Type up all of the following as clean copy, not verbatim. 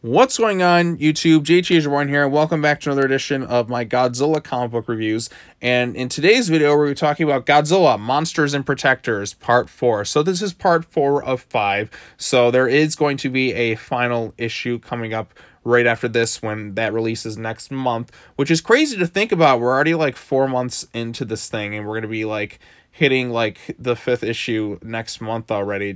What's going on, YouTube? JT is Reborn here. Welcome back to another edition of my Godzilla comic book reviews. And in today's video, we're talking about Godzilla, Monsters and Protectors, Part 4. So this is Part 4 of 5. So there is going to be a final issue coming up right after this when that releases next month, which is crazy to think about. We're already like 4 months into this thing, and we're going to be like hitting like the 5th issue next month already.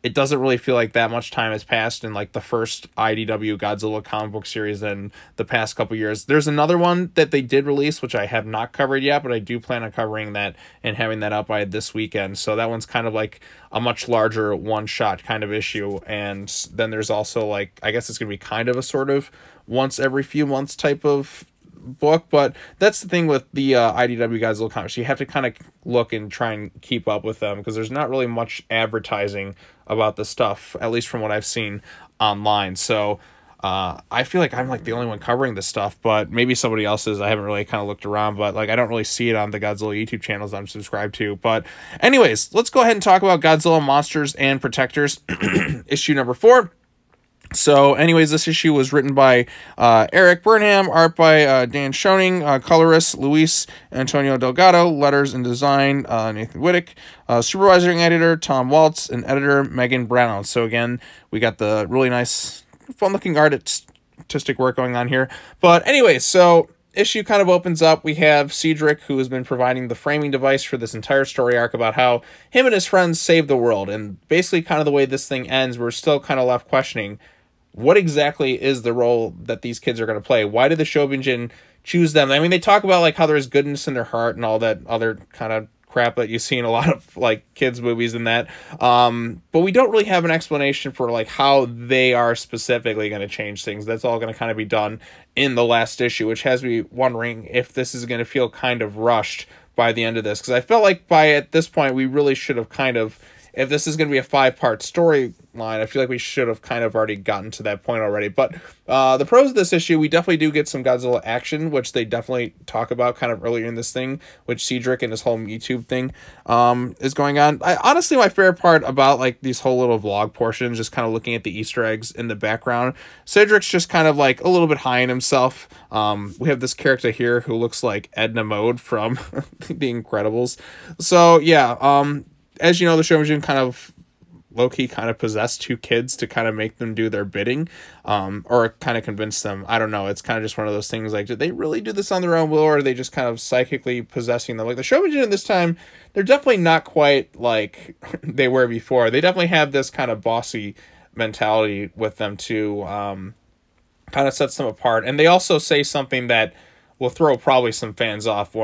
It doesn't really feel like that much time has passed in like the first IDW Godzilla comic book series in the past couple years. There's another one that they did release, which I have not covered yet, but I do plan on covering that and having that out by this weekend. So that one's kind of like a much larger one-shot kind of issue. And then there's also like, I guess it's going to be kind of a sort of once every few months type of book, but that's the thing with the IDW Godzilla comics. You have to kind of look and try and keep up with them because there's not really much advertising about the stuff, at least from what I've seen online. So I feel like I'm like the only one covering this stuff, but maybe somebody else is. I haven't really kind of looked around, but like I don't really see it on the Godzilla YouTube channels I'm subscribed to. But anyways, let's go ahead and talk about Godzilla, Monsters and Protectors issue number 4. So anyways, this issue was written by Eric Burnham, art by Dan Schoening, colorist Luis Antonio Delgado, letters and design Nathan Wittick, supervising editor Tom Waltz, and editor Megan Brown. So again, we got the really nice, fun-looking artistic work going on here. But anyways, so issue kind of opens up. We have Cedric, who has been providing the framing device for this entire story arc about how him and his friends saved the world. And basically kind of the way this thing ends, we're still kind of left questioning, what exactly is the role that these kids are going to play? Why did the Shobijin choose them? I mean, they talk about like how there's goodness in their heart and all that other kind of crap that you see in a lot of like kids movies and that. But we don't really have an explanation for like how they are specifically going to change things. That's all going to kind of be done in the last issue, which has me wondering if this is going to feel kind of rushed by the end of this. Because I felt like at this point, we really should have kind of, if this is going to be a 5-part storyline, I feel like we should have kind of already gotten to that point already. But the pros of this issue, we definitely do get some Godzilla action, which they definitely talk about kind of earlier in this thing, which Cedric and his whole YouTube thing is going on. Honestly, my favorite part about like these whole little vlog portions, just kind of looking at the Easter eggs in the background, Cedric's just kind of like a little bit high in himself. We have this character here who looks like Edna Mode from The Incredibles. So yeah, as you know, the Shobijin kind of low-key kind of possess 2 kids to kind of make them do their bidding, or kind of convince them. I don't know. It's kind of just one of those things like, did they really do this on their own will, or are they just kind of psychically possessing them? Like the Shobijin this time, they're definitely not quite like they were before. They definitely have this kind of bossy mentality with them too, kind of sets them apart. And they also say something that will throw probably some fans off,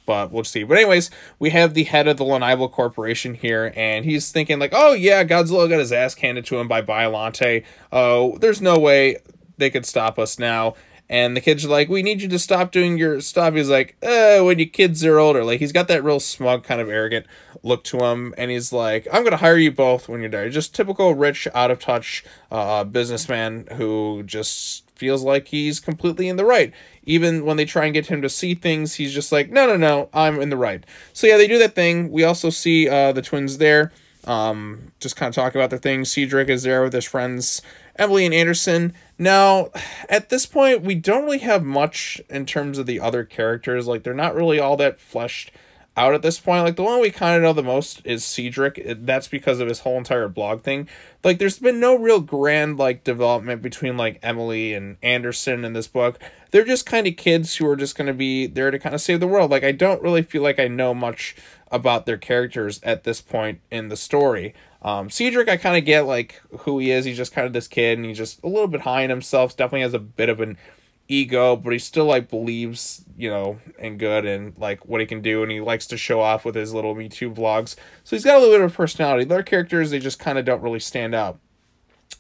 but we'll see. But anyways, we have the head of the Lenival Corporation here, and he's thinking like, oh yeah, Godzilla got his ass handed to him by Biollante. Oh, there's no way they could stop us now. And the kids are like, we need you to stop doing your stuff. He's like, when your kids are older. Like, he's got that real smug, kind of arrogant look to him. And he's like, I'm going to hire you both when you're there. Just typical rich, out-of-touch businessman who just feels like he's completely in the right. Even when they try and get him to see things, he's just like, no, I'm in the right. So yeah, they do that thing. We also see the twins there, just kind of talk about their things. Cedric is there with his friends, Emily and Anderson. Now, at this point, we don't really have much in terms of the other characters. Like, they're not really all that fleshed out at this point. Like, the one we kind of know the most is Cedric. That's because of his whole entire blog thing. Like, there's been no real grand, like, development between, like, Emily and Anderson in this book. They're just kind of kids who are just going to be there to kind of save the world. Like, I don't really feel like I know much about their characters at this point in the story. Cedric, I kind of get, like, who he is. He's just kind of this kid, and he's just a little bit high in himself. Definitely has a bit of an ego, but he still, like, believes, you know, in good and, like, what he can do, and he likes to show off with his little Me Too vlogs. So he's got a little bit of personality. The other characters, they just kind of don't really stand out.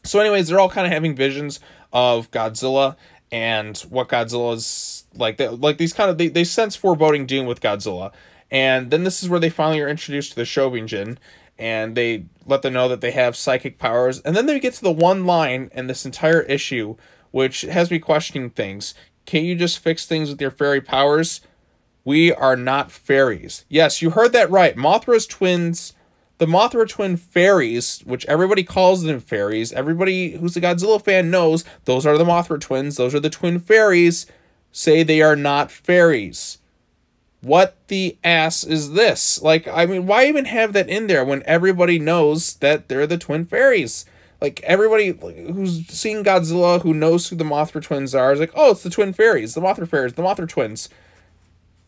So anyways, they're all kind of having visions of Godzilla and what Godzilla is like. These kind of, they sense foreboding doom with Godzilla. And then this is where they finally are introduced to the Shobijin, and they let them know that they have psychic powers. And then they get to the one line in this entire issue, which has me questioning things. Can't you just fix things with your fairy powers? We are not fairies. Yes, you heard that right. Mothra's twins the Mothra twin fairies, which everybody calls them fairies, everybody who's a Godzilla fan knows those are the Mothra twins, those are the twin fairies, say they are not fairies. What the ass is this? Like, I mean, why even have that in there when everybody knows that they're the twin fairies? Like, everybody who's seen Godzilla, who knows who the Mothra twins are, is like, oh, it's the twin fairies, the Mothra twins.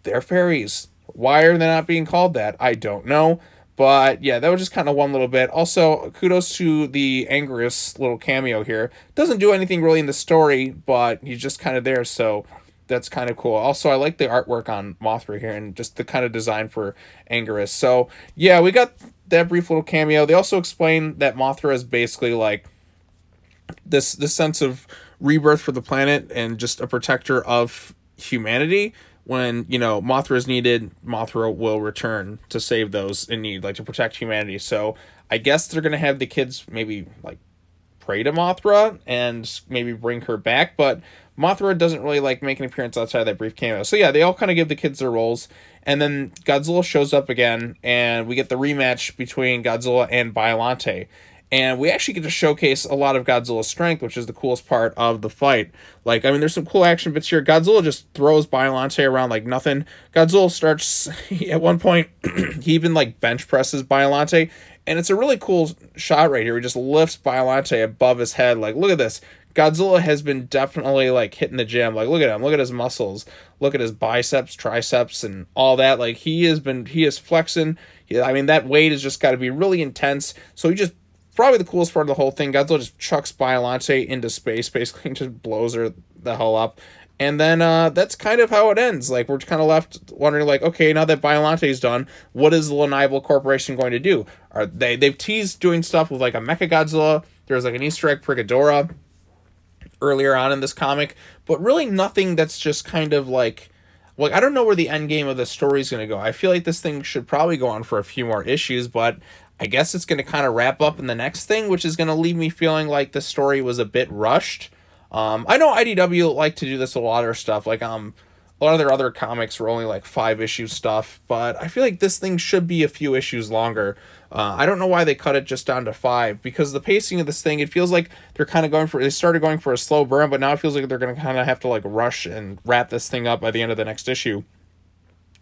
They're fairies. Why are they not being called that? I don't know. But yeah, that was just kind of one little bit. Also, kudos to the Anguirus little cameo here. Doesn't do anything really in the story, but he's just kind of there, so that's kind of cool. Also, I like the artwork on Mothra here and just the kind of design for Anguirus. So yeah, we got that brief little cameo. They also explain that Mothra is basically like this sense of rebirth for the planet and just a protector of humanity. When, you know, Mothra is needed, Mothra will return to save those in need, like to protect humanity. So I guess they're going to have the kids maybe like pray to Mothra and maybe bring her back. But Mothra doesn't really like make an appearance outside of that brief cameo. So yeah, they all kind of give the kids their roles. And then Godzilla shows up again and we get the rematch between Godzilla and Biollante. And we actually get to showcase a lot of Godzilla's strength, which is the coolest part of the fight. Like, I mean, there's some cool action bits here. Godzilla just throws Biollante around like nothing. Godzilla starts, at one point, he even, like, bench presses Biollante. And it's a really cool shot right here. He just lifts Biollante above his head. Like, look at this. Godzilla has been definitely, like, hitting the gym. Like, look at him. Look at his muscles. Look at his biceps, triceps, and all that. Like, he is flexing. I mean, that weight has just got to be really intense. So he just, probably the coolest part of the whole thing, Godzilla just chucks Biollante into space, basically, and just blows her the hell up. And then that's kind of how it ends. Like, we're kind of left wondering, like, okay, now that Biollante's done, what is the Lenival Corporation going to do? They've teased doing stuff with, like, a Mechagodzilla. There's, like, an Easter egg for Ghidorah earlier on in this comic. But really nothing that's just kind of, like, I don't know where the end game of the story is going to go. I feel like this thing should probably go on for a few more issues, but I guess it's going to kind of wrap up in the next thing, which is going to leave me feeling like the story was a bit rushed. I know IDW like to do this with a lot of their stuff. Like, a lot of their other comics were only like 5-issue stuff, but I feel like this thing should be a few issues longer. I don't know why they cut it just down to 5, because the pacing of this thing, it feels like they're kind of they started going for a slow burn, but now it feels like they're going to kind of have to like rush and wrap this thing up by the end of the next issue.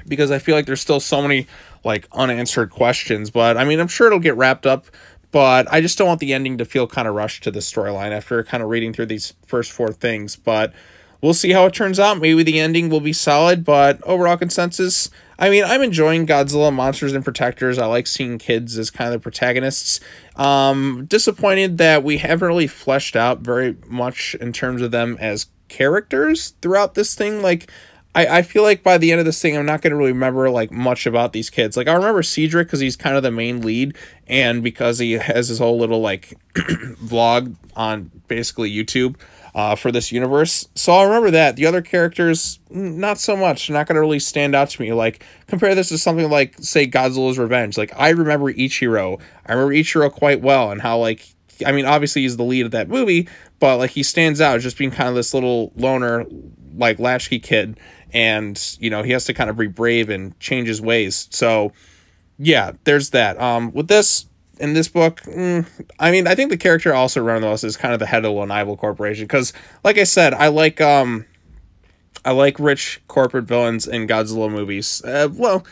Because I feel like there's still so many like unanswered questions, but I mean, I'm sure it'll get wrapped up, but I just don't want the ending to feel kind of rushed to the storyline after kind of reading through these first 4 things. But we'll see how it turns out. Maybe the ending will be solid, but overall consensus, I mean, I'm enjoying Godzilla, Monsters, and Protectors. I like seeing kids as kind of the protagonists. Disappointed that we haven't really fleshed out very much in terms of them as characters throughout this thing. Like, I feel like by the end of this thing, I'm not going to really remember, like, much about these kids. Like, I remember Cedric because he's kind of the main lead, and because he has his whole little, like, vlog on basically YouTube for this universe. So I'll remember that. The other characters, not so much. They're not going to really stand out to me. Like, compare this to something like, say, Godzilla's Revenge. Like, I remember Ichiro. I remember Ichiro quite well, and how, like, I mean, obviously he's the lead of that movie, but, like, he stands out as just being kind of this little loner, like, latchkey kid. And, you know, he has to kind of be brave and change his ways. So, yeah, there's that. With this, in this book, I mean, I think the character also around us is kind of the head of the Lenival Corporation. Because, like I said, I like rich corporate villains in Godzilla movies. Well,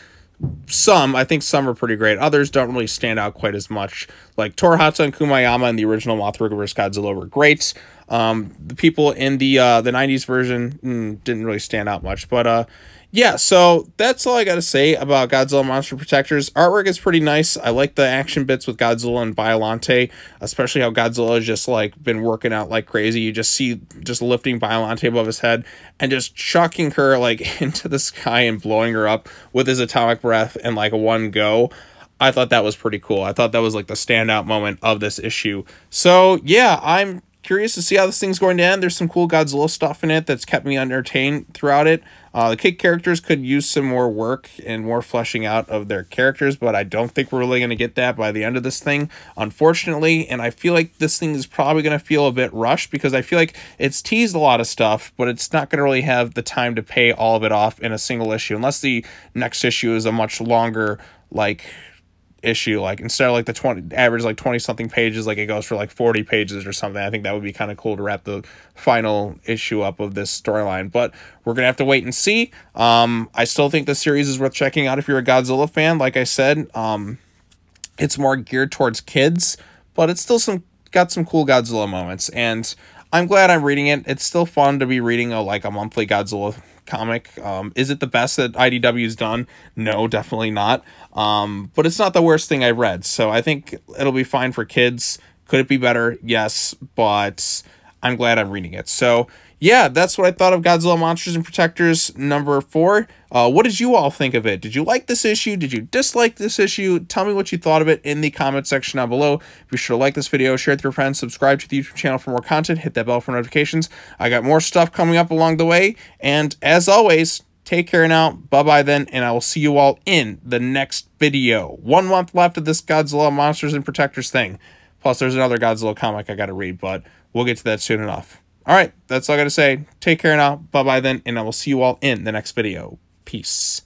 I think some are pretty great. Others don't really stand out quite as much. Like Torahatsu and Kumayama in the original Mothra vs. Godzilla were great. The people in the 90s version didn't really stand out much. But yeah, so that's all I got to say about Godzilla Monster Protectors. Artwork is pretty nice. I like the action bits with Godzilla and Biollante, especially how Godzilla has just like been working out like crazy. You just see just lifting Biollante above his head and just chucking her like into the sky and blowing her up with his atomic breath in like one go. I thought that was pretty cool. I thought that was like the standout moment of this issue. So yeah, I'm curious to see how this thing's going to end. There's some cool Godzilla stuff in it that's kept me entertained throughout it. The kid characters could use some more work and more fleshing out of their characters, but I don't think we're really going to get that by the end of this thing, unfortunately. And I feel like this thing is probably going to feel a bit rushed because I feel like it's teased a lot of stuff, but it's not going to really have the time to pay all of it off in a single issue, unless the next issue is a much longer, like, issue. Like instead of like the average like 20 something pages, like it goes for like 40 pages or something. I think that would be kind of cool to wrap the final issue up of this storyline, but we're gonna have to wait and see. I still think the series is worth checking out if you're a Godzilla fan. Like I said, it's more geared towards kids, but it's still got some cool Godzilla moments, and I'm glad I'm reading it. It's still fun to be reading a monthly Godzilla comic. Is it the best that IDW's done? No, definitely not. But it's not the worst thing I've read, so I think it'll be fine for kids. Could it be better? Yes, but I'm glad I'm reading it. So yeah, that's what I thought of Godzilla Monsters and Protectors number 4. What did you all think of it? Did you like this issue? Did you dislike this issue? Tell me what you thought of it in the comment section down below. Be sure to like this video, share it with your friends, subscribe to the YouTube channel for more content, hit that bell for notifications. I got more stuff coming up along the way, and as always, take care now. Bye-bye then, and I will see you all in the next video. 1 month left of this Godzilla Monsters and Protectors thing. Plus, there's another Godzilla comic I got to read, but we'll get to that soon enough. All right, that's all I got to say. Take care now. Bye-bye then, and I will see you all in the next video. Peace.